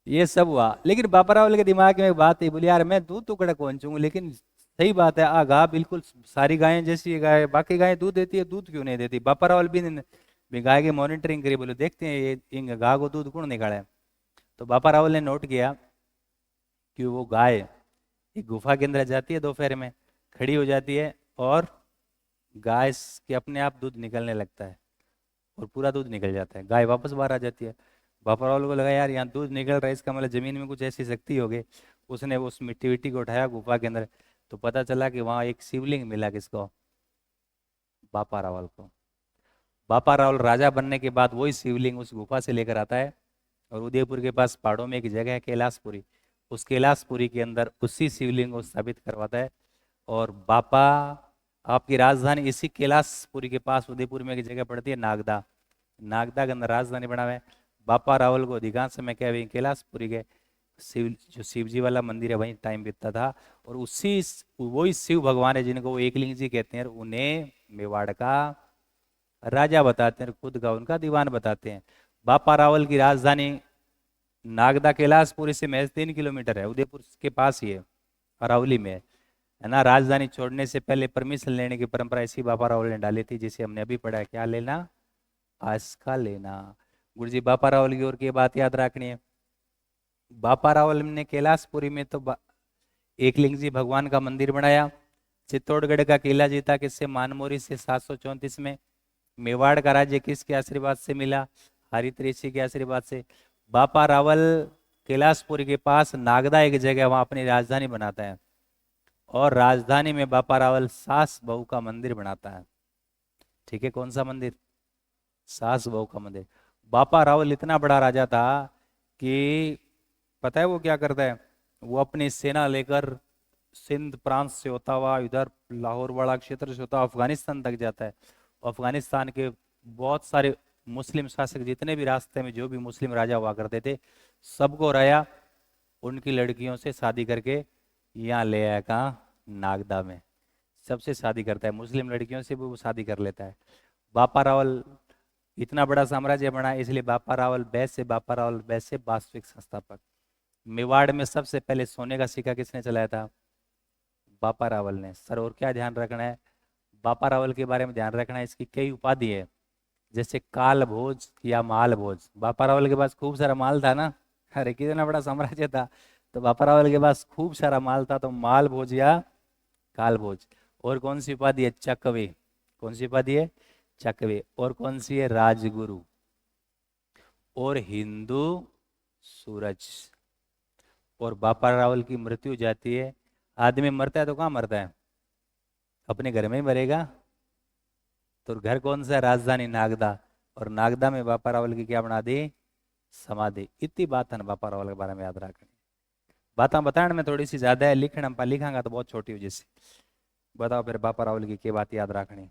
ये सब हुआ लेकिन बापा रावल के दिमाग में एक बात ही बोली यार मैं दूध तो कड़ा कौन चूंग, लेकिन सही बात है आ गा बिल्कुल सारी गायें जैसी ये गाय, बाकी गायें दूध देती है, दूध क्यों नहीं देती? बापा रावल भी गाय की मॉनिटरिंग करी, बोले देखते हैं ये इन गा को दूध कौन निकाले। तो बापा रावल ने नोट किया कि वो गाय एक गुफा के अंदर जाती है, दोपहर में खड़ी हो जाती है और गाय के अपने आप दूध निकलने लगता है और पूरा दूध निकल जाता है, गाय वापस बाहर आ जाती है। बापा रावल को लगा यार यहाँ दूध निकल रहा है, इसका मतलब जमीन में कुछ ऐसी शक्ति हो गई। उसने उस मिट्टी विट्टी को उठाया गुफा के अंदर, तो पता चला कि वहाँ एक शिवलिंग मिला। किसको? बापा रावल को। बापा रावल राजा बनने के बाद वही शिवलिंग उस गुफा से लेकर आता है और उदयपुर के पास पहाड़ों में एक जगह है कैलाशपुरी, उस कैलाशपुरी के अंदर उसी शिवलिंग को स्थापित करवाता है। और बापा आपकी राजधानी इसी कैलाशपुरी के पास उदयपुर में एक जगह पड़ती है नागदा, नागदा के अंदर राजधानी बना हुआ है। बापा रावल को अधिकांश समय क्या वही कैलाशपुरी के शिव जो शिव जी वाला मंदिर है वहीं टाइम बीतता था। और उसी वही शिव भगवान है जिनको वो एकलिंग जी कहते हैं, उन्हें मेवाड़ का राजा बताते हैं, खुद का उनका दीवान बताते हैं। बापा रावल की राजधानी नागदा कैलाशपुरी से महज 3 किलोमीटर है, उदयपुर के पास ही है, अरावली में है ना। राजधानी छोड़ने से पहले परमिशन लेने की परंपरा इसी बापा रावल ने डाली थी, जिसे हमने अभी पढ़ा है। क्या लेना? आस्का लेना। गुरु जी बापा रावल की ओर की बात याद रखनी है। बापा रावल ने कैलाशपुरी में तो एकलिंग जी भगवान का मंदिर बनाया। चित्तौड़गढ़ का किला जीता किससे? मानमोरी से 734 में। मेवाड़ का राज्य किसके आशीर्वाद से मिला? हरित ऋषि के आशीर्वाद से। बापा रावल कैलाशपुरी के पास नागदा एक जगह वहां अपनी राजधानी बनाता है, और राजधानी में बापा रावल सास बहू का मंदिर बनाता है। ठीक है, कौन सा मंदिर? सास बहू का मंदिर। बापा रावल इतना बड़ा राजा था कि पता है वो क्या करता है? वो अपनी सेना लेकर सिंध प्रांत से होता हुआ इधर लाहौर वाला क्षेत्र से होता हुआ अफगानिस्तान तक जाता है। अफगानिस्तान के बहुत सारे मुस्लिम शासक, जितने भी रास्ते में जो भी मुस्लिम राजा हुआ करते थे, सबको हराया, उनकी लड़कियों से शादी करके यहाँ ले आया। कहाँ? नागदा में। सबसे शादी करता है, मुस्लिम लड़कियों से भी वो शादी कर लेता है। बापा रावल इतना बड़ा साम्राज्य बना, इसलिए बापा रावल वैसे बापा रावल वैसे वास्तविक संस्थापक। मेवाड़ में सबसे पहले सोने का सिक्का किसने चलाया था? बापा रावल ने। सर और क्या ध्यान रखना है? बापा रावल के बारे में ध्यान रखना है, इसकी कई उपाधि है, जैसे काल भोज या माल भोज। बापा रावल के पास खूब सारा माल था ना, अरे कितना बड़ा साम्राज्य था, तो बापा रावल के पास खूब सारा माल था, तो माल भोज या काल भोज। और कौन सी उपाधि है? चकवे। कौन सी उपाधि है? चकवे। और कौन सी है? राजगुरु और हिंदू सूरज। और बापा रावल की मृत्यु हो जाती है। आदमी मरता है तो कहाँ मरता है? अपने घर में ही मरेगा। तो घर कौन सा है? राजधानी नागदा। और नागदा में बापा रावल की क्या बना दी? समाधि। इतनी बात है ना बापा रावल के बारे में याद रखनी। बात बताने में थोड़ी सी ज्यादा है, लिखना लिखांगा तो बहुत छोटी हो जैसी। बताओ फिर बापा रावल की क्या बात याद रखनी।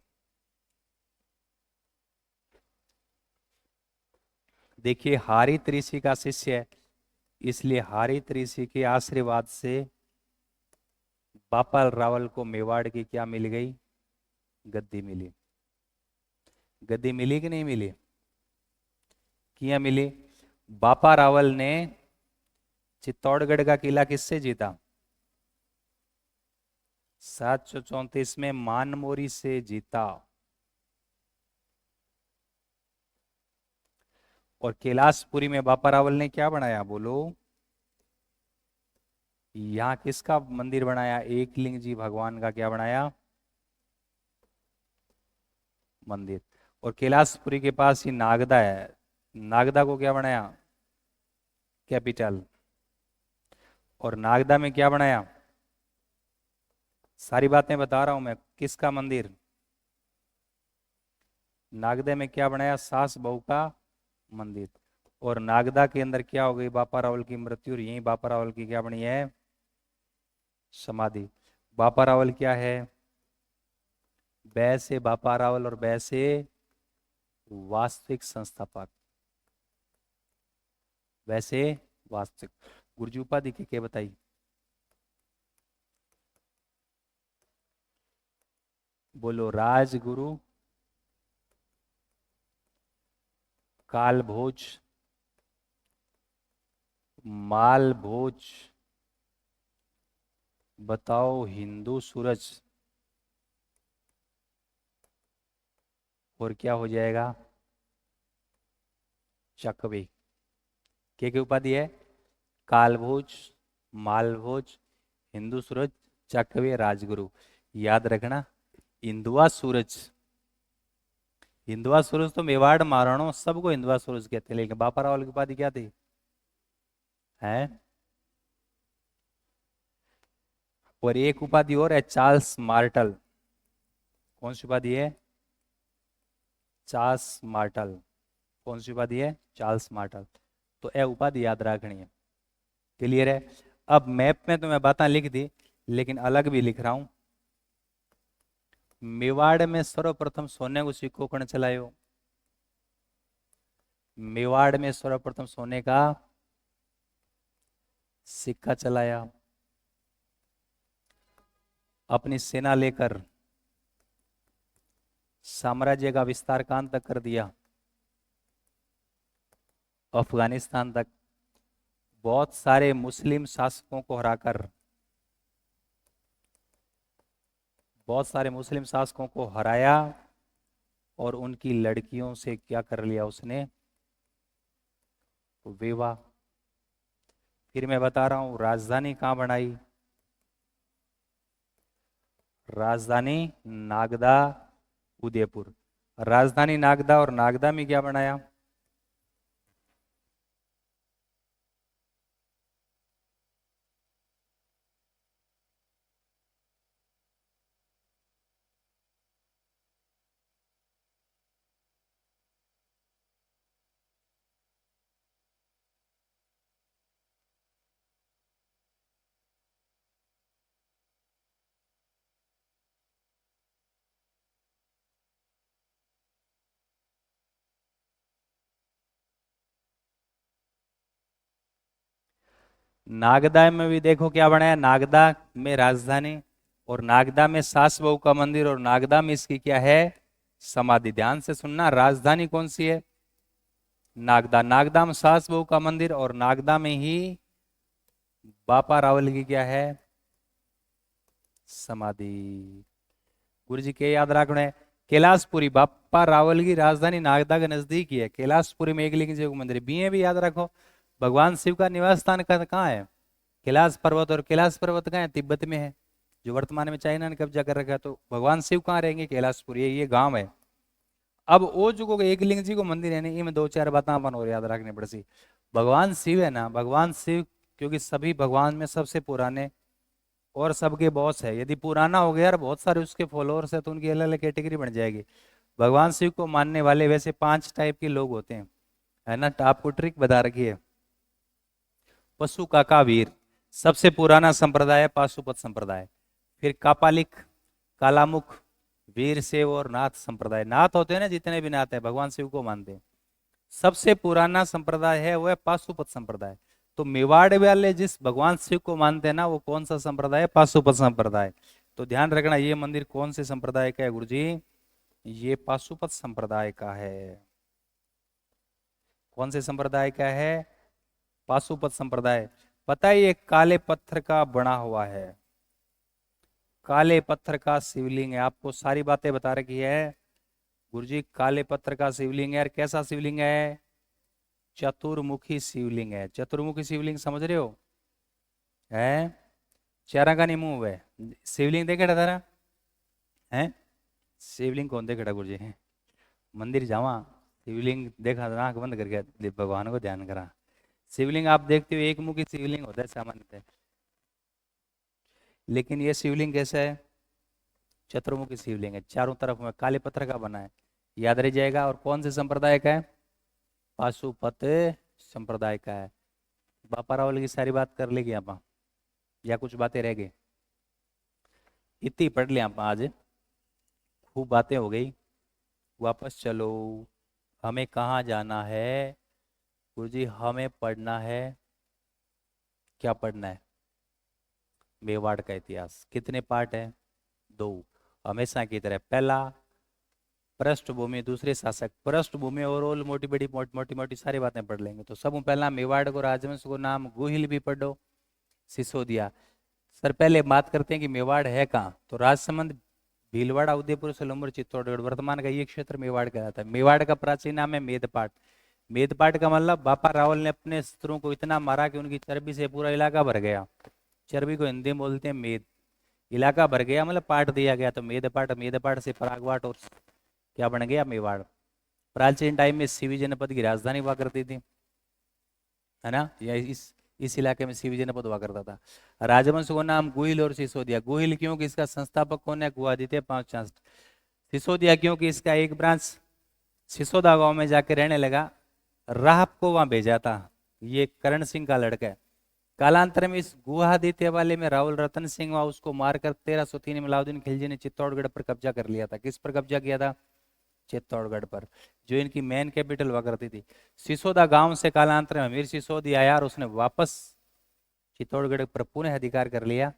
देखिए, हारित ऋषि का शिष्य है, इसलिए हारित ऋषि के आशीर्वाद से बापा रावल को मेवाड़ की क्या मिल गई? गद्दी मिली। गद्दी मिली कि नहीं मिली? किया मिली। बापा रावल ने चित्तौड़गढ़ का किला किससे जीता? 734 में मानमोरी से जीता। और कैलाशपुरी में बापा रावल ने क्या बनाया? बोलो। यहाँ किसका मंदिर बनाया? एकलिंग जी भगवान का क्या बनाया? मंदिर। और कैलाशपुरी के पास ही नागदा है, नागदा को क्या बनाया? कैपिटल। और नागदा में क्या बनाया? सारी बातें बता रहा हूं मैं, किसका मंदिर? नागदा में क्या बनाया? सास बहू का मंदिर। और नागदा के अंदर क्या हो गई? बापा रावल की मृत्यु, और यही बापा रावल की क्या बनी है? समाधि। बापा रावल क्या है? वैसे बापा रावल और वैसे वास्तविक संस्थापक। वैसे वास्तविक। गुरजू उपाधि के क्या बताई? बोलो। राजगुरु, काल भोज, माल भोज, बताओ हिंदू सूरज, और क्या हो जाएगा? चकवे। क्या उपाधि है? कालभोज, मालभोज, हिंदू सूरज, चकवे, राजगुरु। याद रखना, हिंदुआ सूरज। हिंदुआ सूरज तो मेवाड़ महाराणों सबको हिंदुआ सूरज कहते हैं, लेकिन बापा रावल की उपाधि क्या थी? है। और एक उपाधि और है, चार्ल्स मार्टल। कौन सी उपाधि है? Charles mortal. कौन सी उपाधि है? Charles mortal. तो यह उपाधि याद रखनी है। क्लियर है? अब मैप में तो मैं बातें लिख दी, लेकिन अलग भी लिख रहा हूं। मेवाड़ में सर्वप्रथम सोने को सिक्को कौन चलायो? मेवाड़ में सर्वप्रथम सोने का सिक्का चलाया। अपनी सेना लेकर साम्राज्य का विस्तार कहां तक कर दिया? अफगानिस्तान तक। बहुत सारे मुस्लिम शासकों को हराकर, बहुत सारे मुस्लिम शासकों को हराया, और उनकी लड़कियों से क्या कर लिया उसने? विवाह। फिर मैं बता रहा हूं, राजधानी कहां बनाई? राजधानी नागदा, उदयपुर। राजधानी नागदा, और नागदा में क्या बनाया? नागदा में भी देखो क्या बनाया, नागदा में राजधानी, और नागदा में सास बहू का मंदिर, और नागदा में इसकी क्या है? समाधि। ध्यान से सुनना, राजधानी कौन सी है? नागदा। नागदा में सास बहू का मंदिर, और नागदा में ही बापा रावल की क्या है? समाधि। गुरु जी के याद रखना है, कैलाशपुरी, बापा रावल की राजधानी नागदा के नजदीक ही है। कैलाशपुरी में एक लिंग जीव मंदिर भी है, भी याद रखो। भगवान शिव का निवास स्थान कहाँ है? कैलाश पर्वत। और कैलाश पर्वत कहाँ है? तिब्बत में है, जो वर्तमान में चाइना ने कब्जा कर रखा है। तो भगवान शिव कहाँ रहेंगे? कैलाशपुरी, ये गांव है। अब वो जो एक लिंग जी को मंदिर है ना, इनमें दो चार बातें अपन और याद रखनी पड़ती। भगवान शिव है ना, भगवान शिव क्योंकि सभी भगवान में सबसे पुराने और सबके बॉस है। यदि पुराना हो गया और बहुत सारे उसके फॉलोअर्स है तो उनकी अलग अलग कैटेगरी बन जाएगी। भगवान शिव को मानने वाले वैसे 5 टाइप के लोग होते हैं, है ना। तो आपको ट्रिक बता रखी है। पशु काका वीर, सबसे पुराना संप्रदाय है पाशुपत संप्रदाय। फिर कापालिक, कालामुख, वीर सेव और नाथ संप्रदाय। नाथ होते हैं ना, जितने भी नाथ है भगवान शिव को मानते हैं। सबसे पुराना संप्रदाय है वो है पाशुपत संप्रदाय। तो मेवाड़ वाले जिस भगवान शिव को मानते हैं ना, वो कौन सा संप्रदाय है? पाशुपत संप्रदाय। तो ध्यान रखना, ये मंदिर कौन से संप्रदाय का है गुरु जी? ये पाशुपत संप्रदाय का है। कौन से संप्रदाय का है? पाशुपत संप्रदाय। पता है, ये काले पत्थर का बना हुआ है, काले पत्थर का शिवलिंग है। आपको सारी बातें बता रखी है गुरुजी। काले पत्थर का शिवलिंग है, और कैसा शिवलिंग है? चतुर्मुखी शिवलिंग है। चतुर्मुखी शिवलिंग समझ रहे हो? है, चारा का नहीं मुंह है। शिवलिंग देखे था है? शिवलिंग कौन देखा गुरुजी? है मंदिर जावा, शिवलिंग देखा था, आंख बंद करके भगवान को ध्यान करा। शिवलिंग आप देखते हो एक मुखी शिवलिंग होता है सामान्यतः, लेकिन ये शिवलिंग कैसा है? चतुर्मुखी शिवलिंग है, चारों तरफ में काले पत्थर का बना है। याद रह जाएगा। और कौन से संप्रदाय का है? पाशुपत संप्रदाय का है। बापा रावल की सारी बात कर लेगी आप, या कुछ बातें रह गई? इतनी पढ़ लिया आप आज, खूब बातें हो गई। वापस चलो। हमें कहाँ जाना है गुरुजी? हमें पढ़ना है, क्या पढ़ना है? मेवाड़ का इतिहास। कितने पार्ट है? 2। हमेशा की तरह, पहला पृष्ठभूमि, दूसरे शासक। पृष्ठभूमि और मोटी बड़ी मोटी मोटी सारी बातें पढ़ लेंगे। तो सब पहला मेवाड़ को राजवंश को नाम गुहिल भी पढ़ो, सिसोदिया। सर पहले बात करते हैं कि मेवाड़ है कहाँ। तो राजसमंद, भीलवाड़ा, उदयपुर, सलेमपुर, चित्तौड़गढ़, वर्तमान का ये क्षेत्र मेवाड़ कहलाता है। मेवाड़ का प्राचीन नाम है मेदपाट। मेदपाट का मतलब बापा रावल ने अपने शत्रुओं को इतना मारा कि उनकी चर्बी से पूरा इलाका भर गया। चर्बी को हिंदी में बोलते हैं मेद। इलाका भर गया मतलब पाट दिया गया। तो मेदपाट, मेदपाट से परागवाट और क्या बन गया? मेवाड़। प्राचीन टाइम में सीवी जनपद की राजधानी हुआ करती थी, है ना। या इस इलाके में सीवी जनपद हुआ करता था। राजवंश को नाम गुहिल और सिसोदिया। गुहिल क्योंकि इसका संस्थापक कौन है? गुआदित्य पांचचांस। सिसोदिया क्योंकि इसका एक ब्रांच सिसोदा गांव में जाके रहने लगा, राहब को वहां भेजा था। ये करण सिंह का लड़का है। कालांतर में इस गुआदित्य वाले में राहुल रतन सिंह हुआ, उसको मारकर 1303 में अलाउद्दीन खिलजी ने चित्तौड़गढ़ पर कब्जा कर लिया था। किस पर कब्जा किया था? चित्तौड़गढ़ पर, जो इनकी मेन कैपिटल हुआ करती थी। सिसोदा गांव से कालांतर में अमीर सिसोदिया आया और उसने वापस चित्तौड़गढ़ पर पुनः अधिकार कर लिया।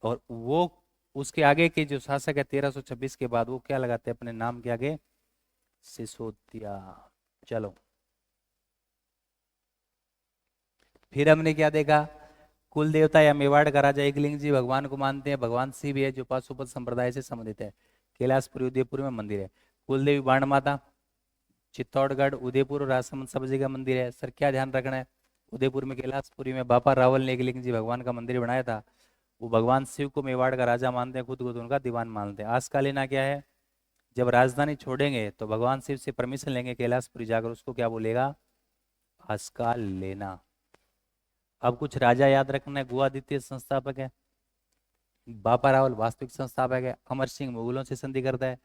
और वो उसके आगे के जो शासक है 1326 के बाद, वो क्या लगाते हैं अपने नाम के आगे? सिसोदिया। चलो, फिर हमने क्या देखा? कुल देवता या मेवाड़ का राजा एकलिंग जी भगवान को मानते हैं। भगवान शिव है जो पाशुपत संप्रदाय से संबंधित है। कैलाशपुरी उदयपुर में मंदिर है। कुलदेवी बाण माता, चित्तौड़गढ़, उदयपुर और राजसमंद सब जगह मंदिर है। सर क्या ध्यान रखना है? उदयपुर में कैलाशपुरी में बापा रावल ने एकलिंग जी भगवान का मंदिर बनाया था। वो भगवान शिव को मेवाड़ का राजा मानते हैं, खुद को तो उनका दीवान मानते हैं। आज का लेना क्या है? जब राजधानी छोड़ेंगे तो भगवान शिव से परमिशन लेंगे कैलाशपुरी जाकर, उसको क्या बोलेगा, आस्का लेना। अब कुछ राजा याद रखना है। गुआदित्य संस्थापक है, बापा रावल वास्तविक संस्थापक है, अमर सिंह मुगलों से संधि करता है,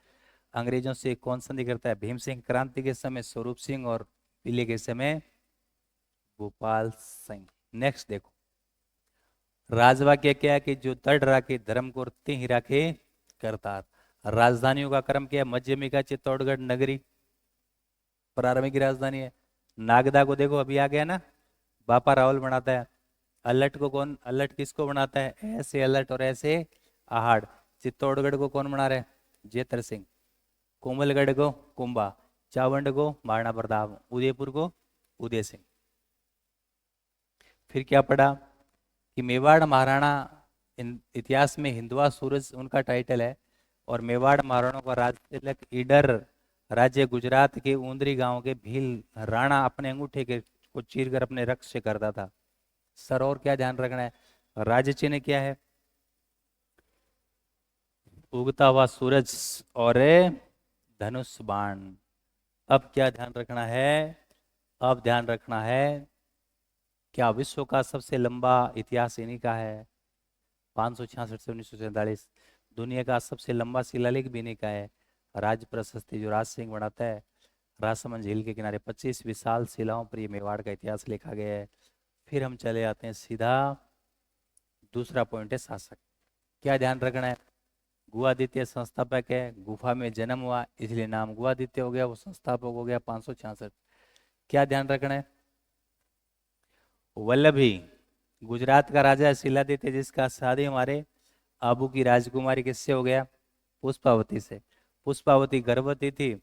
अंग्रेजों से कौन संधि करता है, भीम सिंह क्रांति के समय स्वरूप सिंह, और पीले के समय भोपाल सिंह। नेक्स्ट देखो, राजवाक्य क्या है कि जो तड़ राखे धर्म को ते ही राखे करतार। राजधानियों का क्रम क्या है, मध्यमिका चित्तौड़गढ़ नगरी प्रारंभिक की राजधानी है। नागदा को देखो अभी आ गया ना, बापा रावल बनाता है। अलट को कौन, अलट किसको बनाता है, ऐसे अलट और ऐसे आहड़। चित्तौड़गढ़ को कौन बना रहे, जेतर सिंह। कोमलगढ़ को कुंभा, चावंड को महाराणा प्रताप, उदयपुर को उदय सिंह। फिर क्या पढ़ा कि मेवाड़ महाराणा, इतिहास में हिंदुआ सूरज उनका टाइटल है, और मेवाड़ महाराणा का राज तिलक ईडर राज्य गुजरात के ऊंदरी गांव के भील राणा अपने अंगूठे के को चीरकर अपने रक्त से करता था। सर और क्या ध्यान रखना है, राज्य चिन्ह क्या है, उगता हुआ सूरज और धनुष बाण। अब क्या ध्यान रखना है, अब ध्यान रखना है, क्या विश्व का सबसे लंबा इतिहास इन्हीं का है, 566 से 1947। दुनिया का सबसे लंबा शिलालेख भी इन्हीं का है, राज प्रशस्ति जो राज सिंह बनाता है, राजसमंद झील के किनारे 25 विशाल शिलाओं पर ये मेवाड़ का इतिहास लिखा गया है। फिर हम चले आते हैं सीधा, दूसरा पॉइंट है शासक। क्या ध्यान रखना है, गुआदित्य संस्थापक है, गुफा में जन्म हुआ इसलिए नाम गुआदित्य हो गया, वो संस्थापक हो गया 566। क्या ध्यान रखना है, वल्लभी गुजरात का राजा शिलादित्य जिसका शादी हमारे आबू की राजकुमारी किससे हो गया, पुष्पावती से। पुष्पावती गर्भवती थी,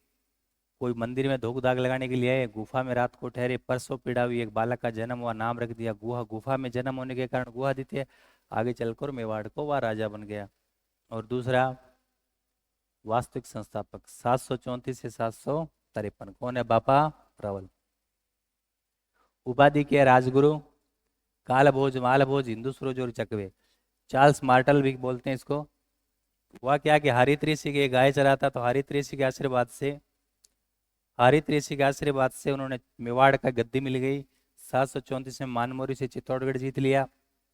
कोई मंदिर में धूप दाग लगाने के लिए आए, गुफा में रात को ठहरे, परसों पीड़ा हुई, एक बालक का जन्म हुआ, नाम रख दिया गुहा। गुफा में जन्म होने के कारण गुहादित्य, आगे चलकर मेवाड़ को वह राजा बन गया। और दूसरा वास्तविक संस्थापक 734 से 753 कौन है, बापा रावल। उपाधि के राजगुरु, काल भोज, माल भोज, हिंदू सूरज और चकवे। चार्ल्स मार्टल भी बोलते हैं इसको। हुआ क्या कि हरित ऋषि के गाय चराता, तो हरित ऋषि के आशीर्वाद से, हरित ऋषि के आशीर्वाद से उन्होंने मेवाड़ का गद्दी मिल गई। 734 में मानमोरी से चित्तौड़गढ़ जीत लिया,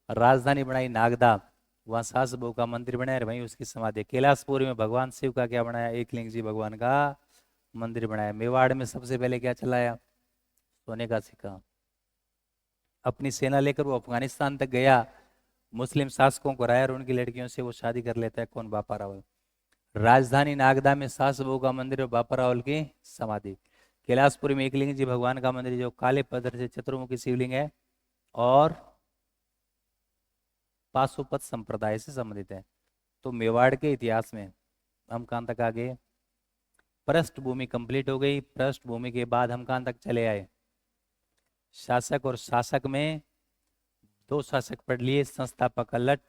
राजधानी बनाई नागदा, वहाँ सास बहू का मंदिर बनाया, और वहीं उसकी समाधि। कैलाशपुरी में भगवान शिव का क्या बनाया, एकलिंग जी भगवान का मंदिर बनाया। मेवाड़ में सबसे पहले क्या चलाया, सोने का सिक्का। अपनी सेना लेकर वो अफगानिस्तान तक गया, मुस्लिम शासकों को हराया और उनकी लड़कियों से वो शादी कर लेता है, कौन, बापा रावल। राजधानी नागदा में सास बहू का मंदिर और बापा रावल की समाधि। कैलाशपुरी में एकलिंग जी भगवान का मंदिर जो काले पत्थर से चतुर्मुखी शिवलिंग है, और पाशुपत संप्रदाय से संबंधित है। तो मेवाड़ के इतिहास में हम कहाँ तक आ गए, पृष्ठभूमि कंप्लीट हो गई। पृष्ठभूमि के बाद हम कहाँ तक चले आए, शासक और शासक में दो शासक पढ़ लिए, संस्थापक अलट